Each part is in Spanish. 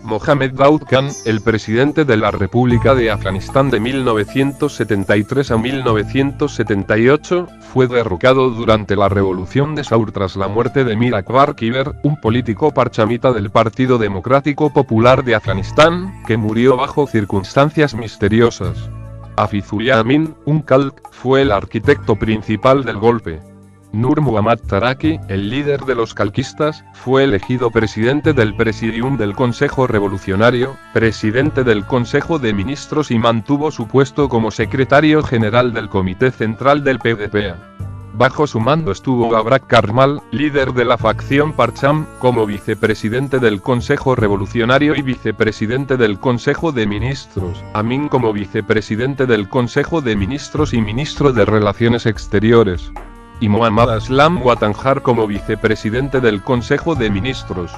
Mohammad Daoud Khan, el presidente de la República de Afganistán de 1973 a 1978, fue derrocado durante la revolución de Saur tras la muerte de Mir Akbar Khyber, un político parchamita del Partido Democrático Popular de Afganistán, que murió bajo circunstancias misteriosas. Hafizullah Amin, un Khalq, fue el arquitecto principal del golpe. Nur Muhammad Taraki, el líder de los khalqistas, fue elegido presidente del Presidium del Consejo Revolucionario, presidente del Consejo de Ministros y mantuvo su puesto como secretario general del Comité Central del PDPA. Bajo su mando estuvo Babrak Karmal, líder de la facción Parcham, como vicepresidente del Consejo Revolucionario y vicepresidente del Consejo de Ministros, Amin como vicepresidente del Consejo de Ministros y ministro de Relaciones Exteriores, y Muhammad Aslam Watanjar como vicepresidente del Consejo de Ministros.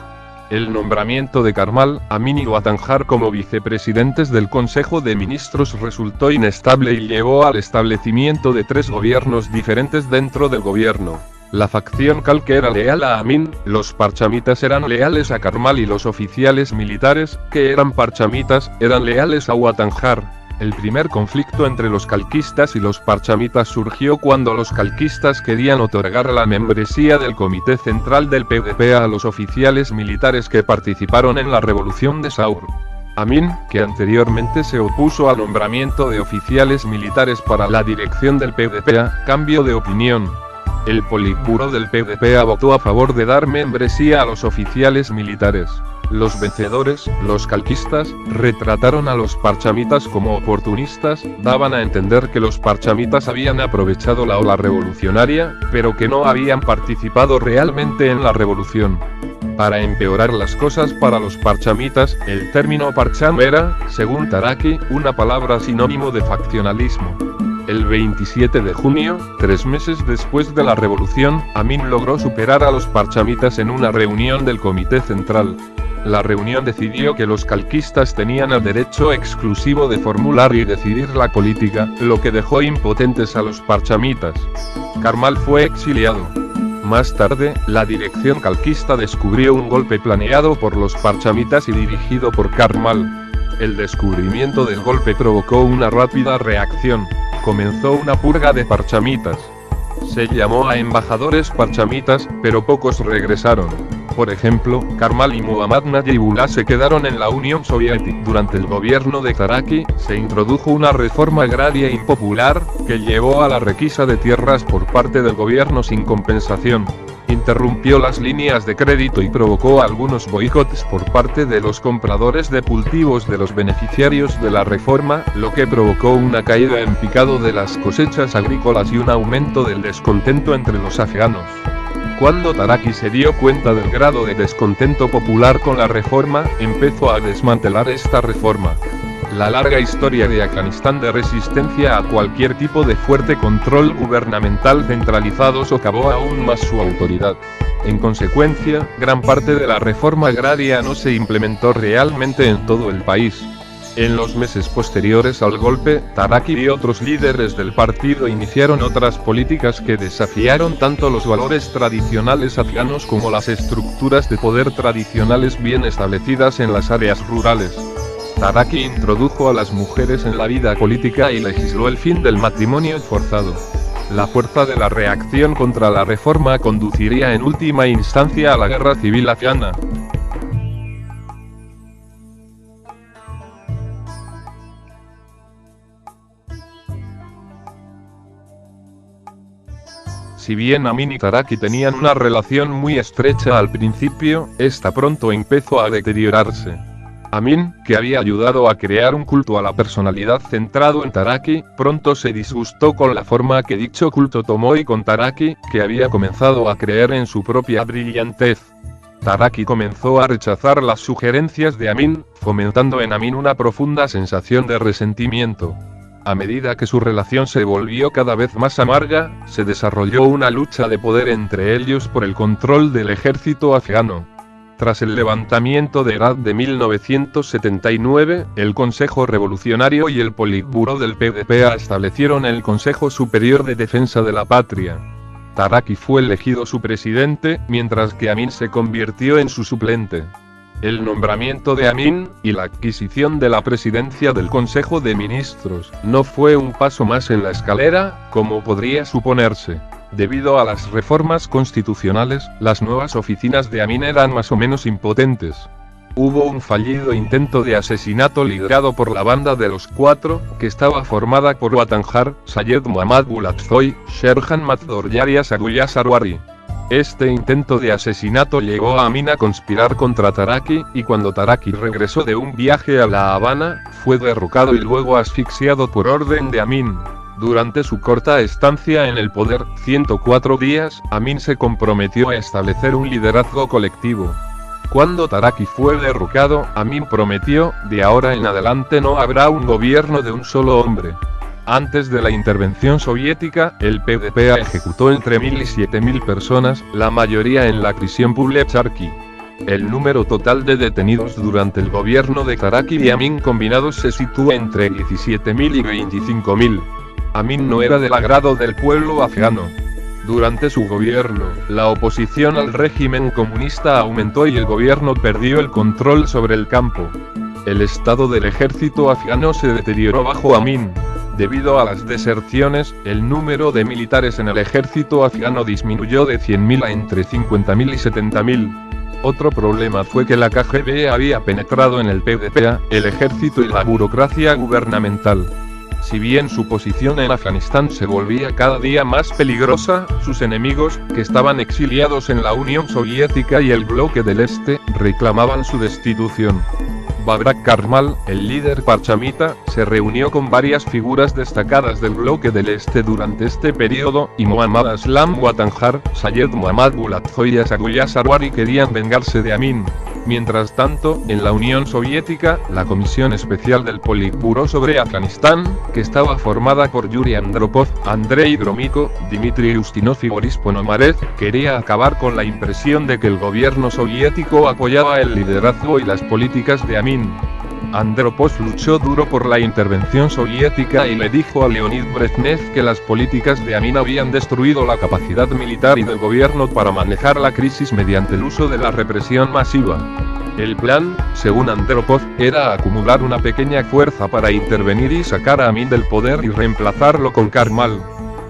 El nombramiento de Karmal, Amin y Watanjar como vicepresidentes del Consejo de Ministros resultó inestable y llevó al establecimiento de 3 gobiernos diferentes dentro del gobierno. La facción Khalq era leal a Amin, los parchamitas eran leales a Karmal y los oficiales militares, que eran parchamitas, eran leales a Watanjar. El primer conflicto entre los khalqistas y los parchamitas surgió cuando los khalqistas querían otorgar la membresía del Comité Central del PDPA a los oficiales militares que participaron en la revolución de Saur. Amin, que anteriormente se opuso al nombramiento de oficiales militares para la dirección del PDPA, cambió de opinión. El Politburo del PDPA votó a favor de dar membresía a los oficiales militares. Los vencedores, los khalqistas, retrataron a los parchamitas como oportunistas, daban a entender que los parchamitas habían aprovechado la ola revolucionaria, pero que no habían participado realmente en la revolución. Para empeorar las cosas para los parchamitas, el término parcham era, según Taraki, una palabra sinónimo de faccionalismo. El 27 de junio, 3 meses después de la revolución, Amin logró superar a los parchamitas en una reunión del Comité Central. La reunión decidió que los khalqistas tenían el derecho exclusivo de formular y decidir la política, lo que dejó impotentes a los parchamitas. Karmal fue exiliado. Más tarde, la dirección khalqista descubrió un golpe planeado por los parchamitas y dirigido por Karmal. El descubrimiento del golpe provocó una rápida reacción. Comenzó una purga de parchamitas. Se llamó a embajadores parchamitas, pero pocos regresaron. Por ejemplo, Karmal y Muhammad Najibullah se quedaron en la Unión Soviética. Durante el gobierno de Taraki, se introdujo una reforma agraria impopular, que llevó a la requisa de tierras por parte del gobierno sin compensación. Interrumpió las líneas de crédito y provocó algunos boicots por parte de los compradores de cultivos de los beneficiarios de la reforma, lo que provocó una caída en picado de las cosechas agrícolas y un aumento del descontento entre los afganos. Cuando Taraki se dio cuenta del grado de descontento popular con la reforma, empezó a desmantelar esta reforma. La larga historia de Afganistán de resistencia a cualquier tipo de fuerte control gubernamental centralizado socavó aún más su autoridad. En consecuencia, gran parte de la reforma agraria no se implementó realmente en todo el país. En los meses posteriores al golpe, Taraki y otros líderes del partido iniciaron otras políticas que desafiaron tanto los valores tradicionales afganos como las estructuras de poder tradicionales bien establecidas en las áreas rurales. Taraki introdujo a las mujeres en la vida política y legisló el fin del matrimonio forzado. La fuerza de la reacción contra la reforma conduciría en última instancia a la guerra civil afgana. Si bien Amin y Taraki tenían una relación muy estrecha al principio, esta pronto empezó a deteriorarse. Amin, que había ayudado a crear un culto a la personalidad centrado en Taraki, pronto se disgustó con la forma que dicho culto tomó y con Taraki, que había comenzado a creer en su propia brillantez. Taraki comenzó a rechazar las sugerencias de Amin, fomentando en Amin una profunda sensación de resentimiento. A medida que su relación se volvió cada vez más amarga, se desarrolló una lucha de poder entre ellos por el control del ejército afgano. Tras el levantamiento de Herat de 1979, el Consejo Revolucionario y el Politburo del PDPA establecieron el Consejo Superior de Defensa de la Patria. Taraki fue elegido su presidente, mientras que Amin se convirtió en su suplente. El nombramiento de Amin, y la adquisición de la presidencia del Consejo de Ministros, no fue un paso más en la escalera, como podría suponerse. Debido a las reformas constitucionales, las nuevas oficinas de Amin eran más o menos impotentes. Hubo un fallido intento de asesinato liderado por la Banda de los Cuatro, que estaba formada por Watanjar, Sayed Muhammad Bulatzoy, Sherjan Matdor y Asagullah Sarwari. Este intento de asesinato llevó a Amin a conspirar contra Taraki, y cuando Taraki regresó de un viaje a La Habana, fue derrocado y luego asfixiado por orden de Amin. Durante su corta estancia en el poder, 104 días, Amin se comprometió a establecer un liderazgo colectivo. Cuando Taraki fue derrocado, Amin prometió, de ahora en adelante no habrá un gobierno de un solo hombre. Antes de la intervención soviética, el PDPA ejecutó entre 1000 y 7000 personas, la mayoría en la prisión Bulev-Charki. El número total de detenidos durante el gobierno de Taraki y Amin combinados se sitúa entre 17.000 y 25.000. Amin no era del agrado del pueblo afgano. Durante su gobierno, la oposición al régimen comunista aumentó y el gobierno perdió el control sobre el campo. El estado del ejército afgano se deterioró bajo Amin. Debido a las deserciones, el número de militares en el ejército afgano disminuyó de 100.000 a entre 50.000 y 70.000. Otro problema fue que la KGB había penetrado en el PDPA, el ejército y la burocracia gubernamental. Si bien su posición en Afganistán se volvía cada día más peligrosa, sus enemigos, que estaban exiliados en la Unión Soviética y el bloque del Este, reclamaban su destitución. Babrak Karmal, el líder parchamita, se reunió con varias figuras destacadas del bloque del Este durante este periodo, y Muhammad Aslam Watanjar, Sayed Muhammad Bulatzoy y Asagullah Sarwari querían vengarse de Amin. Mientras tanto, en la Unión Soviética, la Comisión Especial del Politburó sobre Afganistán, que estaba formada por Yuri Andropov, Andrei Gromyko, Dmitry Ustinov y Boris Ponomarev, quería acabar con la impresión de que el gobierno soviético apoyaba el liderazgo y las políticas de Amin. Andropov luchó duro por la intervención soviética y le dijo a Leonid Brezhnev que las políticas de Amin habían destruido la capacidad militar y del gobierno para manejar la crisis mediante el uso de la represión masiva. El plan, según Andropov, era acumular una pequeña fuerza para intervenir y sacar a Amin del poder y reemplazarlo con Karmal.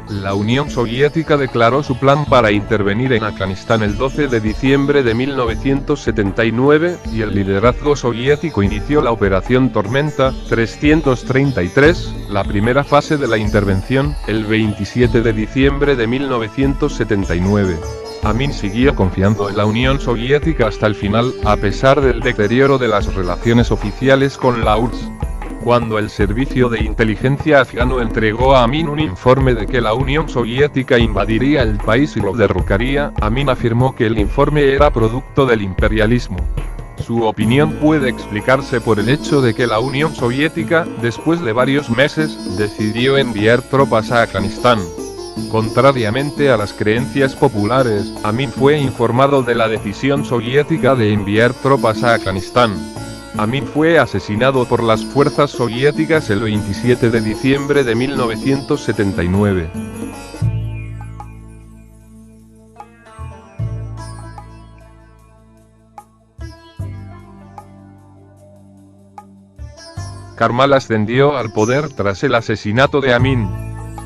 La Unión Soviética declaró su plan para intervenir en Afganistán el 12 de diciembre de 1979, y el liderazgo soviético inició la Operación Tormenta 333, la primera fase de la intervención, el 27 de diciembre de 1979. Amin siguió confiando en la Unión Soviética hasta el final, a pesar del deterioro de las relaciones oficiales con la URSS. Cuando el servicio de inteligencia afgano entregó a Amin un informe de que la Unión Soviética invadiría el país y lo derrocaría, Amin afirmó que el informe era producto del imperialismo. Su opinión puede explicarse por el hecho de que la Unión Soviética, después de varios meses, decidió enviar tropas a Afganistán. Contrariamente a las creencias populares, Amin fue informado de la decisión soviética de enviar tropas a Afganistán. Amin fue asesinado por las fuerzas soviéticas el 27 de diciembre de 1979. Karmal ascendió al poder tras el asesinato de Amin.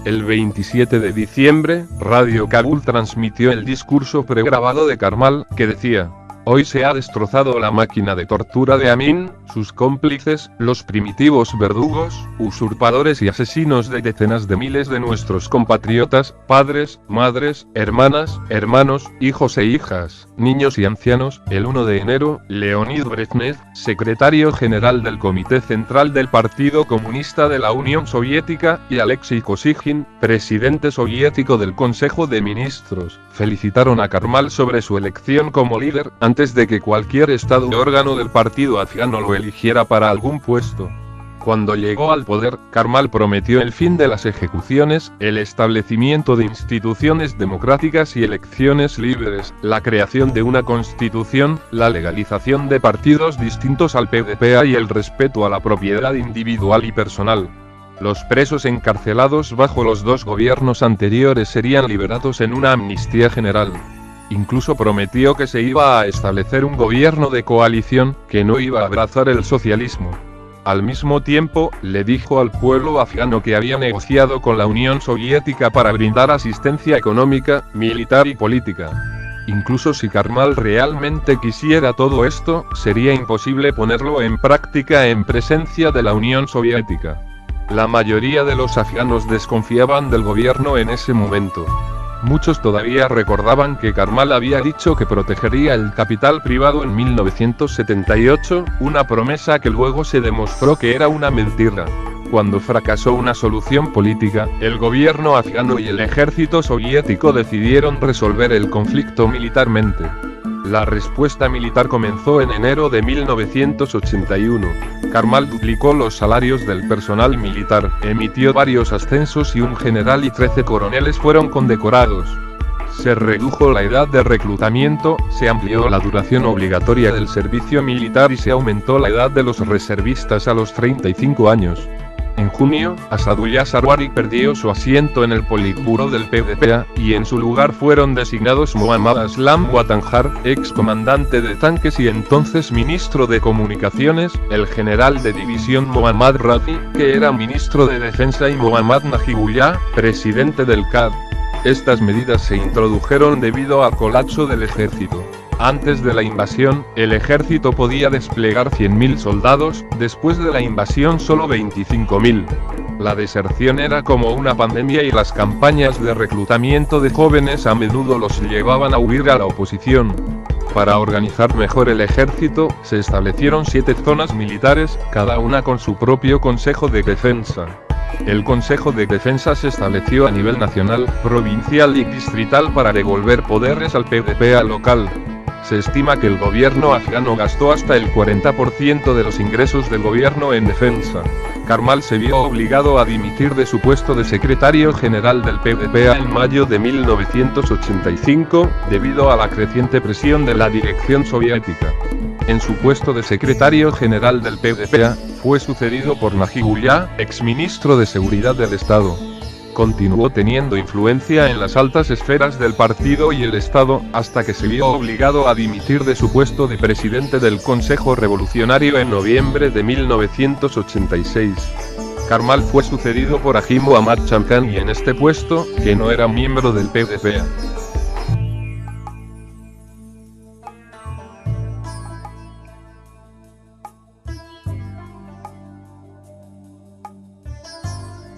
El 27 de diciembre, Radio Kabul transmitió el discurso pregrabado de Karmal, que decía: "Hoy se ha destrozado la máquina de tortura de Amin, sus cómplices, los primitivos verdugos, usurpadores y asesinos de decenas de miles de nuestros compatriotas, padres, madres, hermanas, hermanos, hijos e hijas, niños y ancianos". El 1 de enero, Leonid Brezhnev, secretario general del Comité Central del Partido Comunista de la Unión Soviética, y Alexei Kosygin, presidente soviético del Consejo de Ministros, felicitaron a Karmal sobre su elección como líder, antes de que cualquier estado o órgano del partido afgano lo eligiera para algún puesto. Cuando llegó al poder, Karmal prometió el fin de las ejecuciones, el establecimiento de instituciones democráticas y elecciones libres, la creación de una constitución, la legalización de partidos distintos al PDPA y el respeto a la propiedad individual y personal. Los presos encarcelados bajo los dos gobiernos anteriores serían liberados en una amnistía general. Incluso prometió que se iba a establecer un gobierno de coalición, que no iba a abrazar el socialismo. Al mismo tiempo, le dijo al pueblo afgano que había negociado con la Unión Soviética para brindar asistencia económica, militar y política. Incluso si Karmal realmente quisiera todo esto, sería imposible ponerlo en práctica en presencia de la Unión Soviética. La mayoría de los afganos desconfiaban del gobierno en ese momento. Muchos todavía recordaban que Karmal había dicho que protegería el capital privado en 1978, una promesa que luego se demostró que era una mentira. Cuando fracasó una solución política, el gobierno afgano y el ejército soviético decidieron resolver el conflicto militarmente. La respuesta militar comenzó en enero de 1981. Karmal duplicó los salarios del personal militar, emitió varios ascensos y un general y 13 coroneles fueron condecorados. Se redujo la edad de reclutamiento, se amplió la duración obligatoria del servicio militar y se aumentó la edad de los reservistas a los 35 años. En junio, Asadullah Sarwari perdió su asiento en el Politburó del PDPA, y en su lugar fueron designados Muhammad Aslam Watanjar, ex comandante de tanques y entonces ministro de Comunicaciones, el general de división Muhammad Rafi, que era ministro de Defensa, y Muhammad Najibullah, presidente del CAD. Estas medidas se introdujeron debido al colapso del ejército. Antes de la invasión, el ejército podía desplegar 100.000 soldados, después de la invasión solo 25.000. La deserción era como una pandemia y las campañas de reclutamiento de jóvenes a menudo los llevaban a huir a la oposición. Para organizar mejor el ejército, se establecieron 7 zonas militares, cada una con su propio Consejo de Defensa. El Consejo de Defensa se estableció a nivel nacional, provincial y distrital para devolver poderes al PDPA local. Se estima que el gobierno afgano gastó hasta el 40% de los ingresos del gobierno en defensa. Karmal se vio obligado a dimitir de su puesto de secretario general del PDPA en mayo de 1985, debido a la creciente presión de la dirección soviética. En su puesto de secretario general del PDPA, fue sucedido por Najibullah, exministro de Seguridad del Estado. Continuó teniendo influencia en las altas esferas del partido y el Estado, hasta que se vio obligado a dimitir de su puesto de presidente del Consejo Revolucionario en noviembre de 1986. Karmal fue sucedido por Haji Muhammad Chamkhan y en este puesto, que no era miembro del PDPA.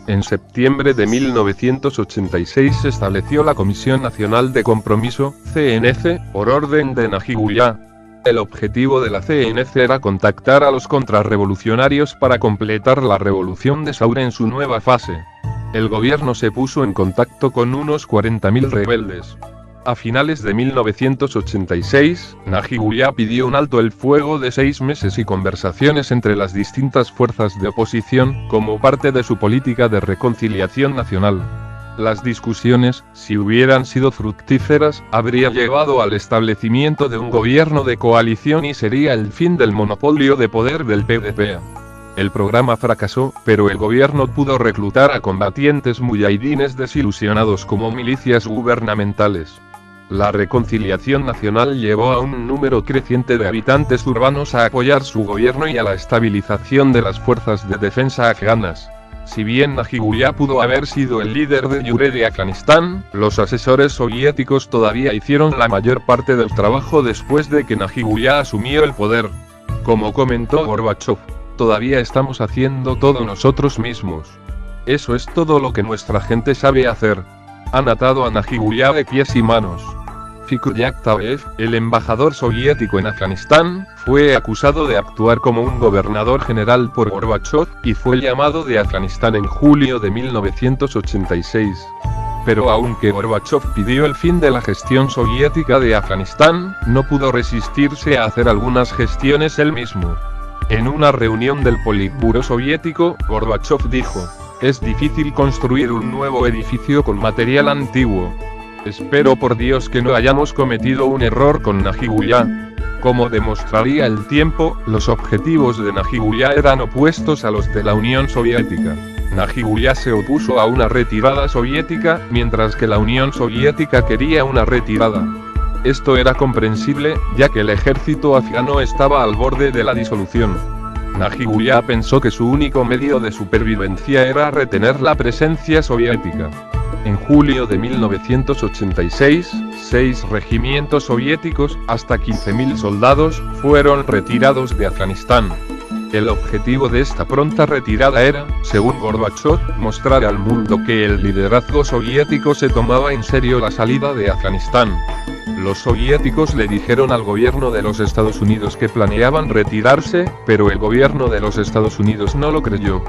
En septiembre de 1986 se estableció la Comisión Nacional de Compromiso, CNC, por orden de Najibullah. El objetivo de la CNC era contactar a los contrarrevolucionarios para completar la revolución de Saur en su nueva fase. El gobierno se puso en contacto con unos 40.000 rebeldes. A finales de 1986, Najibullah pidió un alto el fuego de 6 meses y conversaciones entre las distintas fuerzas de oposición, como parte de su política de reconciliación nacional. Las discusiones, si hubieran sido fructíferas, habrían llevado al establecimiento de un gobierno de coalición y sería el fin del monopolio de poder del PDPA. El programa fracasó, pero el gobierno pudo reclutar a combatientes muyahidines desilusionados como milicias gubernamentales. La reconciliación nacional llevó a un número creciente de habitantes urbanos a apoyar su gobierno y a la estabilización de las fuerzas de defensa afganas. Si bien Najibullah pudo haber sido el líder de Yure de Afganistán, los asesores soviéticos todavía hicieron la mayor parte del trabajo después de que Najibullah asumió el poder. Como comentó Gorbachev, todavía estamos haciendo todo nosotros mismos. Eso es todo lo que nuestra gente sabe hacer. Han atado a Najibullah de pies y manos. Fikret Yaktaev, el embajador soviético en Afganistán, fue acusado de actuar como un gobernador general por Gorbachev, y fue llamado de Afganistán en julio de 1986. Pero aunque Gorbachev pidió el fin de la gestión soviética de Afganistán, no pudo resistirse a hacer algunas gestiones él mismo. En una reunión del Politburó soviético, Gorbachev dijo: "Es difícil construir un nuevo edificio con material antiguo. Espero por Dios que no hayamos cometido un error con Najibullah". Como demostraría el tiempo, los objetivos de Najibullah eran opuestos a los de la Unión Soviética. Najibullah se opuso a una retirada soviética, mientras que la Unión Soviética quería una retirada. Esto era comprensible, ya que el ejército afgano estaba al borde de la disolución. Najibullah pensó que su único medio de supervivencia era retener la presencia soviética. En julio de 1986, 6 regimientos soviéticos, hasta 15.000 soldados, fueron retirados de Afganistán. El objetivo de esta pronta retirada era, según Gorbachov, mostrar al mundo que el liderazgo soviético se tomaba en serio la salida de Afganistán. Los soviéticos le dijeron al gobierno de los Estados Unidos que planeaban retirarse, pero el gobierno de los Estados Unidos no lo creyó.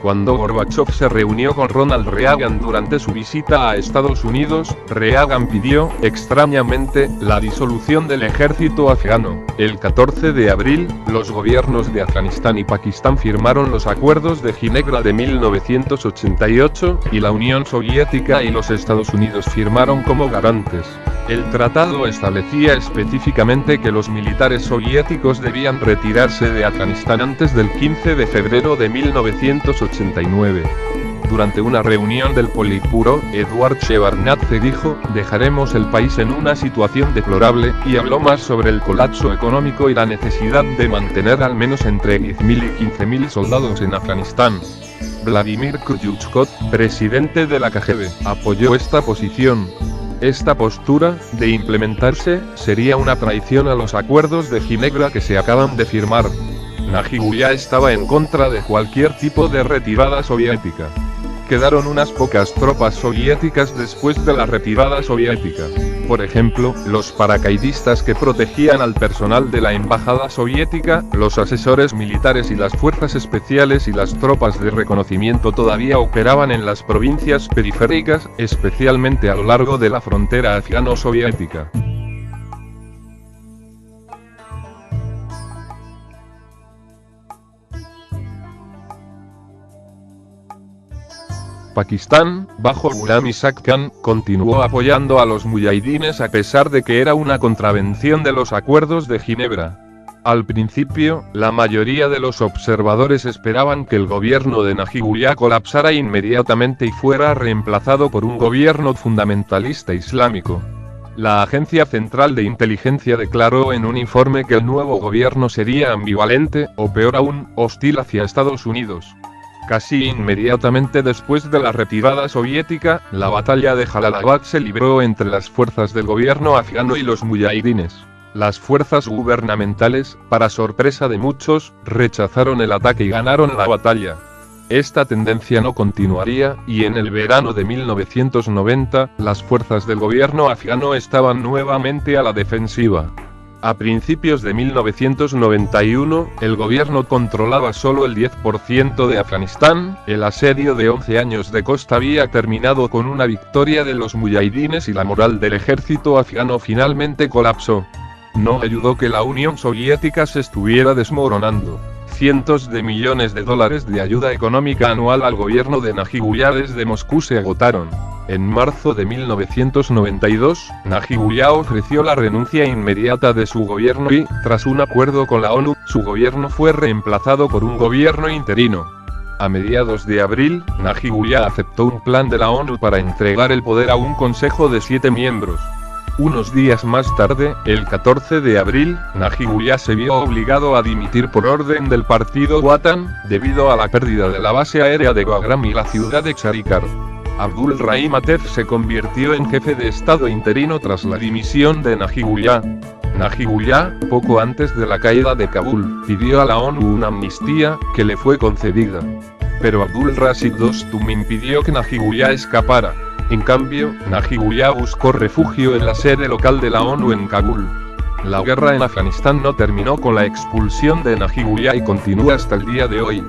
Cuando Gorbachov se reunió con Ronald Reagan durante su visita a Estados Unidos, Reagan pidió, extrañamente, la disolución del ejército afgano. El 14 de abril, los gobiernos de Afganistán y Pakistán firmaron los Acuerdos de Ginebra de 1988, y la Unión Soviética y los Estados Unidos firmaron como garantes. El tratado establecía específicamente que los militares soviéticos debían retirarse de Afganistán antes del 15 de febrero de 1989. Durante una reunión del Politburo, Eduard Shevardnadze dijo, dejaremos el país en una situación deplorable, y habló más sobre el colapso económico y la necesidad de mantener al menos entre 10.000 y 15.000 soldados en Afganistán. Vladimir Khrushchev, presidente de la KGB, apoyó esta posición. Esta postura, de implementarse, sería una traición a los acuerdos de Ginebra que se acaban de firmar. Najibullah estaba en contra de cualquier tipo de retirada soviética. Quedaron unas pocas tropas soviéticas después de la retirada soviética. Por ejemplo, los paracaidistas que protegían al personal de la embajada soviética, los asesores militares y las fuerzas especiales y las tropas de reconocimiento todavía operaban en las provincias periféricas, especialmente a lo largo de la frontera afgano-soviética. Pakistán, bajo Ghulam Isaq Khan, continuó apoyando a los mujahidines a pesar de que era una contravención de los acuerdos de Ginebra. Al principio, la mayoría de los observadores esperaban que el gobierno de Najibullah colapsara inmediatamente y fuera reemplazado por un gobierno fundamentalista islámico. La Agencia Central de Inteligencia declaró en un informe que el nuevo gobierno sería ambivalente, o peor aún, hostil hacia Estados Unidos. Casi inmediatamente después de la retirada soviética, la batalla de Jalalabad se libró entre las fuerzas del gobierno afgano y los mujahidines. Las fuerzas gubernamentales, para sorpresa de muchos, rechazaron el ataque y ganaron la batalla. Esta tendencia no continuaría, y en el verano de 1990, las fuerzas del gobierno afgano estaban nuevamente a la defensiva. A principios de 1991, el gobierno controlaba solo el 10% de Afganistán, el asedio de 11 años de costa había terminado con una victoria de los mujahidines y la moral del ejército afgano finalmente colapsó. No ayudó que la Unión Soviética se estuviera desmoronando. Cientos de millones de dólares de ayuda económica anual al gobierno de Najibullah desde Moscú se agotaron. En marzo de 1992, Najibullah ofreció la renuncia inmediata de su gobierno y, tras un acuerdo con la ONU, su gobierno fue reemplazado por un gobierno interino. A mediados de abril, Najibullah aceptó un plan de la ONU para entregar el poder a un consejo de 7 miembros. Unos días más tarde, el 14 de abril, Najibullah se vio obligado a dimitir por orden del partido Watan, debido a la pérdida de la base aérea de Bagram y la ciudad de Charikar. Abdul Rahim Atef se convirtió en jefe de Estado interino tras la dimisión de Najibullah. Najibullah, poco antes de la caída de Kabul, pidió a la ONU una amnistía, que le fue concedida. Pero Abdul Rashid Dostum impidió que Najibullah escapara. En cambio, Najibullah buscó refugio en la sede local de la ONU en Kabul. La guerra en Afganistán no terminó con la expulsión de Najibullah y continúa hasta el día de hoy.